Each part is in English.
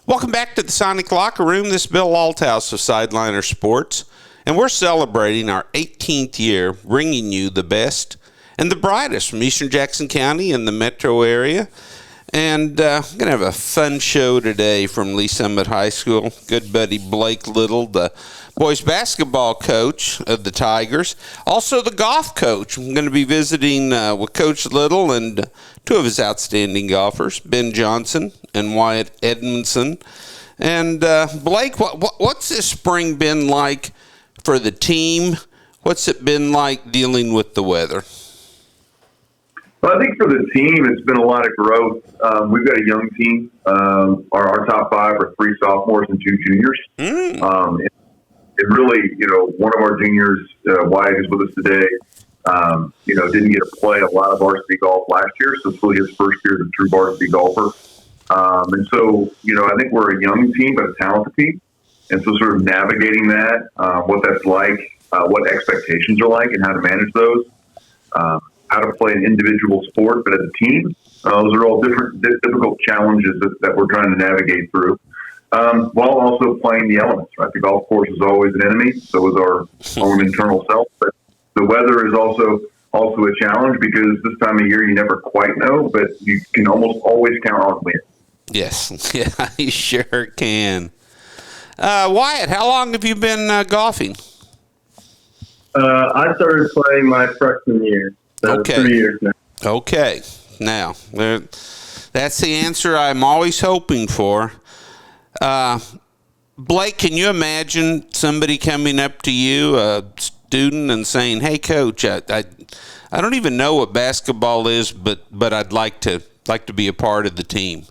Welcome back to the Sonic Locker Room. This is Bill Althouse of Sideliner Sports, and we're celebrating our 18th year bringing you the best and the brightest from Eastern Jackson County and the metro area. And I'm going to have a fun show today from Lee Summit High School. Good buddy Blake Little, the boys basketball coach of the Tigers. Also the golf coach. I'm going to be visiting with Coach Little and two of his outstanding golfers, Ben Johnson and Wyatt Edmondson. And Blake, what's this spring been like for the team? What's it been like dealing with the weather? Well, I think for the team, it's been a lot of growth. We've got a young team. Our top five are three sophomores and two juniors. It really, one of our juniors, Wyatt, is with us today. Didn't get to play a lot of varsity golf last year, so it's really his first year as a true varsity golfer. And so, I think we're a young team, but a talented team. And so sort of navigating that, what that's like, what expectations are like, and how to manage those. How to play an individual sport, but as a team. Those are all difficult challenges that we're trying to navigate through, while also playing the elements. Right, the golf course is always an enemy. So is our own internal self. But the weather is also a challenge because this time of year you never quite know, but you can almost always count on wind. Yes, yeah, you sure can. Wyatt, how long have you been golfing? I started playing my freshman year. So okay. 3 years now. Okay. Now, that's the answer I'm always hoping for. Blake, can you imagine somebody coming up to you, a student, and saying, "Hey, Coach, I don't even know what basketball is, but I'd like to be a part of the team."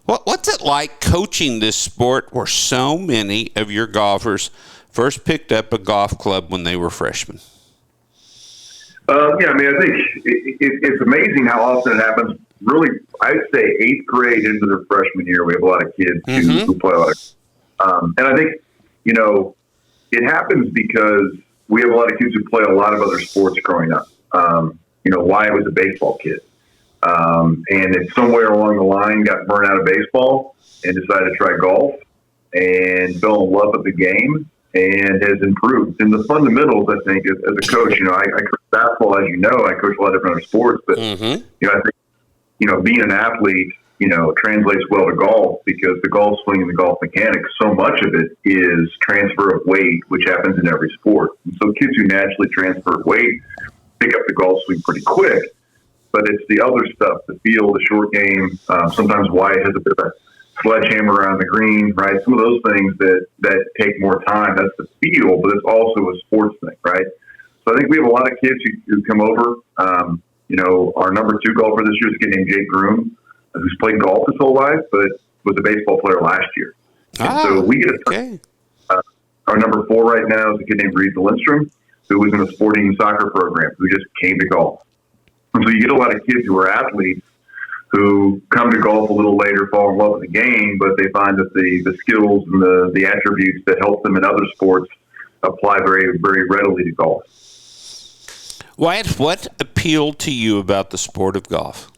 What's it like coaching this sport where so many of your golfers first picked up a golf club when they were freshmen? I think it's amazing how often it happens. Really, I'd say 8th grade into their freshman year, we have a lot of kids who play a lot of. And I think, it happens because we have a lot of kids who play a lot of other sports growing up. Wyatt was a baseball kid. And it's somewhere along the line got burned out of baseball and decided to try golf and fell in love with the game and has improved. And the fundamentals, I think, as a coach, I coach basketball, as you know, I coach a lot of different other sports, but, I think, being an athlete, translates well to golf because the golf swing and the golf mechanics, so much of it is transfer of weight, which happens in every sport. And so kids who naturally transfer weight pick up the golf swing pretty quick, but it's the other stuff, the feel, the short game. Sometimes Wyatt has a bit of a sledgehammer around the green, right? Some of those things that take more time. That's the feel, but it's also a sports thing, right? So I think we have a lot of kids who come over. Our number 2 golfer this year is a kid named Jake Groom, who's played golf his whole life, but was a baseball player last year. So we get our number 4 right now is a kid named Reed Lindstrom, who was in a sporting soccer program, who just came to golf. And so you get a lot of kids who are athletes who come to golf a little later, fall in love with the game, but they find that the skills and the attributes that help them in other sports apply very, very readily to golf. Wyatt, what appealed to you about the sport of golf?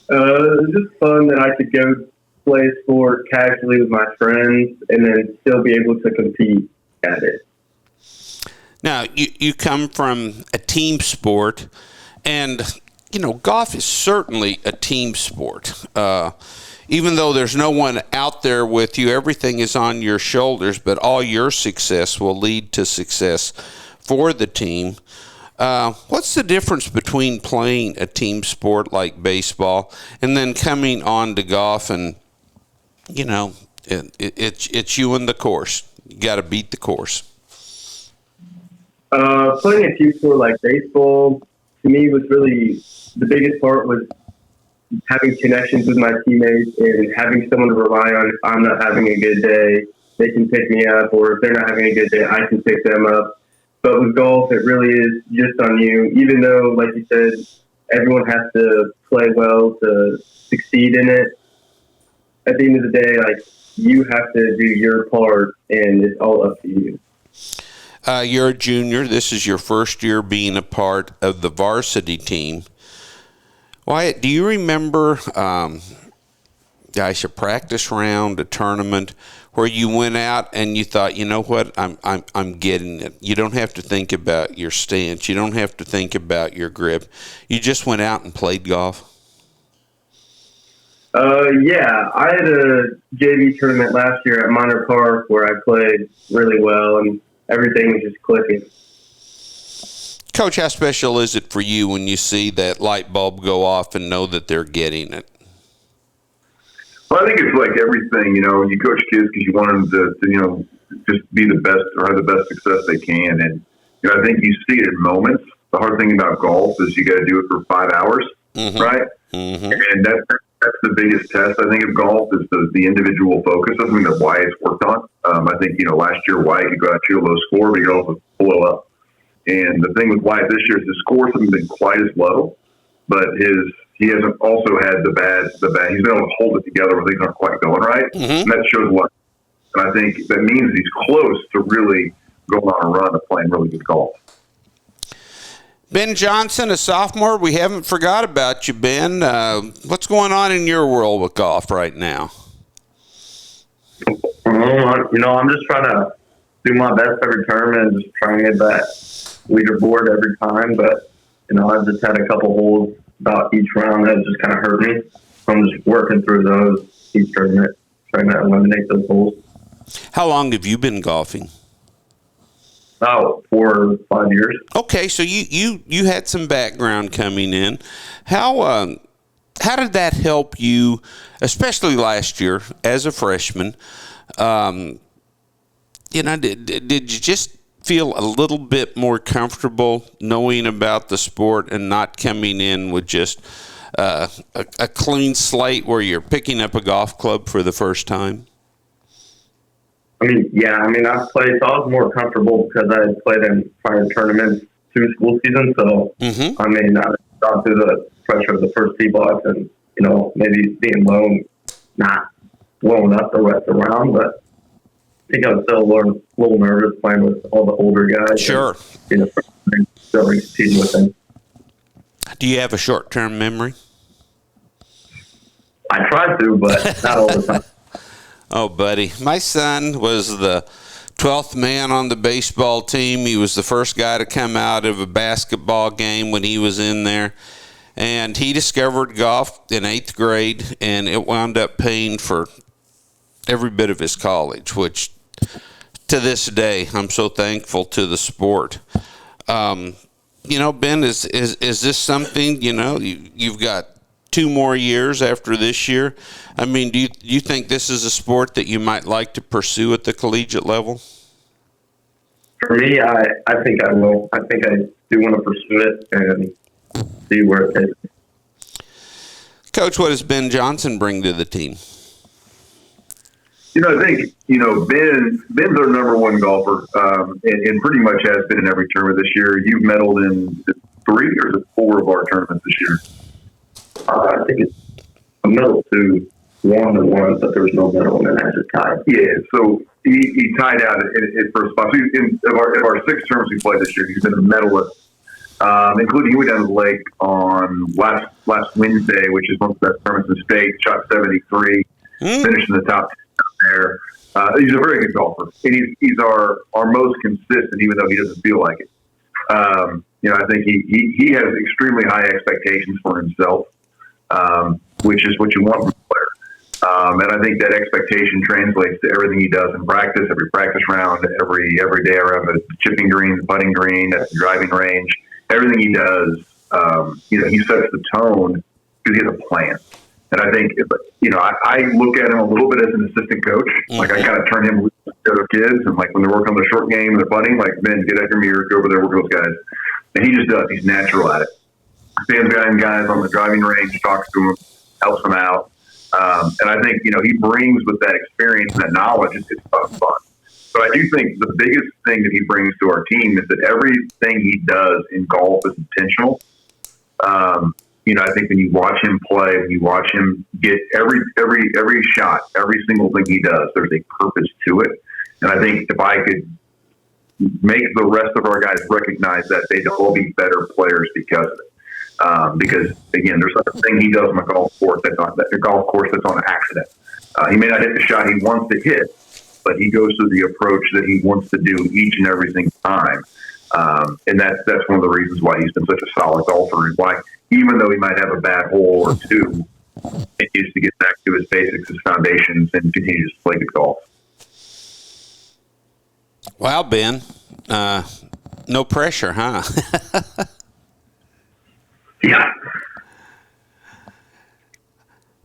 It was just fun that I could go play a sport casually with my friends and then still be able to compete at it. Now, you come from a team sport, and golf is certainly a team sport. Even though there's no one out there with you, everything is on your shoulders, but all your success will lead to success for the team. What's the difference between playing a team sport like baseball and then coming on to golf and, it's you and the course. You got to beat the course. Playing a team sport like baseball, to me, was really the biggest part was having connections with my teammates and having someone to rely on. If I'm not having a good day, they can pick me up, or if they're not having a good day, I can pick them up. But with golf, it really is just on you. Even though, like you said, everyone has to play well to succeed in it. At the end of the day, you have to do your part, and it's all up to you. You're a junior. This is your first year being a part of the varsity team. Wyatt, do you remember a practice round, a tournament, where you went out and you thought, you know what, I'm getting it. You don't have to think about your stance. You don't have to think about your grip. You just went out and played golf? Yeah, I had a JV tournament last year at Minor Park where I played really well and everything was just clicking. Coach, how special is it for you when you see that light bulb go off and know that they're getting it? Well, I think it's like everything, you coach kids because you want them to just be the best or have the best success they can. And, I think you see it in moments. The hard thing about golf is you got to do it for 5 hours, right? Mm-hmm. And that's the biggest test, I think, of golf is the individual focus. That's something that Wyatt's worked on. I think, last year Wyatt could go out to a low score, but he could also blow up. And the thing with Wyatt this year is his scores haven't been quite as low, but he hasn't also had the bad. He's been able to hold it together when things aren't quite going right, and that shows what. And I think that means he's close to really going on a run of playing really good golf. Ben Johnson, a sophomore. We haven't forgot about you, Ben. What's going on in your world with golf right now? I'm just trying to do my best every tournament and just trying to get that leaderboard every time. But, I've just had a couple holes about each round that just kind of hurt me. So I'm just working through those each tournament, trying to eliminate those holes. How long have you been golfing? About 4 or 5 years. Okay, so you had some background coming in. How did that help you, especially last year as a freshman? Did you just feel a little bit more comfortable knowing about the sport and not coming in with just a clean slate where you're picking up a golf club for the first time? I've played, so I was more comfortable because I had played in prior tournaments through school season. So, I've gone through the pressure of the first tee box and, maybe being low, not blowing up the rest of the round. But I think I was still a little nervous playing with all the older guys. Sure. And, still competing with them. Do you have a short-term memory? I try to, but not all the time. Oh, buddy. My son was the 12th man on the baseball team. He was the first guy to come out of a basketball game when he was in there. And he discovered golf in 8th grade, and it wound up paying for every bit of his college, which to this day I'm so thankful to the sport. Ben, is this something, you've got 2 more years after this year? Do you think this is a sport that you might like to pursue at the collegiate level? For me, I think I will. I think I do want to pursue it and see where it takes me. Coach, what does Ben Johnson bring to the team? I think, Ben's our number one golfer, and pretty much has been in every tournament this year. You've medaled in 3 or 4 of our tournaments this year. I think it's a medal to 1 and 1, but there was no medal, and then I just tied. Yeah, so he tied out at first spot. So of our 6 tournaments we played this year, he's been a medalist, including he went down to the lake on last Wednesday, which is one of the best tournaments in the state, shot 73, finished in the top 10 there. He's a very good golfer, and he's our most consistent, even though he doesn't feel like it. I think he has extremely high expectations for himself, which is what you want from a player. And I think that expectation translates to everything he does in practice, every practice round, every day around the chipping green, the putting green, at the driving range. Everything he does, he sets the tone because he has a plan. And I think, I look at him a little bit as an assistant coach. Mm-hmm. Like, I kind of turn him loose to the other kids. And, when they're working on their short game and they're putting, Ben, get after me or go over there, work with those guys. And he just does. He's natural at it. Stands behind guys on the driving range, talks to them, helps them out. And I think, he brings with that experience and that knowledge, it's fun. But I do think the biggest thing that he brings to our team is that everything he does in golf is intentional. I think when you watch him play, when you watch him get every shot, every single thing he does, there's a purpose to it. And I think if I could make the rest of our guys recognize that, they'd all be better players because of it. Because again, there's a thing he does on the golf course that's on accident. He may not hit the shot he wants to hit, but he goes through the approach that he wants to do each and every single time. And that's one of the reasons why he's been such a solid golfer. Is why, even though he might have a bad hole or two, he needs to get back to his basics, his foundations, and continue to play good golf. Well, Ben, no pressure, huh? Yeah.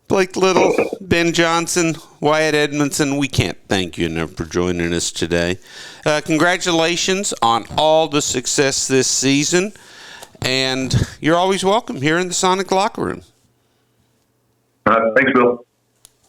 Blake Little, Ben Johnson, Wyatt Edmondson, we can't thank you enough for joining us today. Congratulations on all the success this season, and you're always welcome here in the Sonic Locker Room. Thanks, Bill.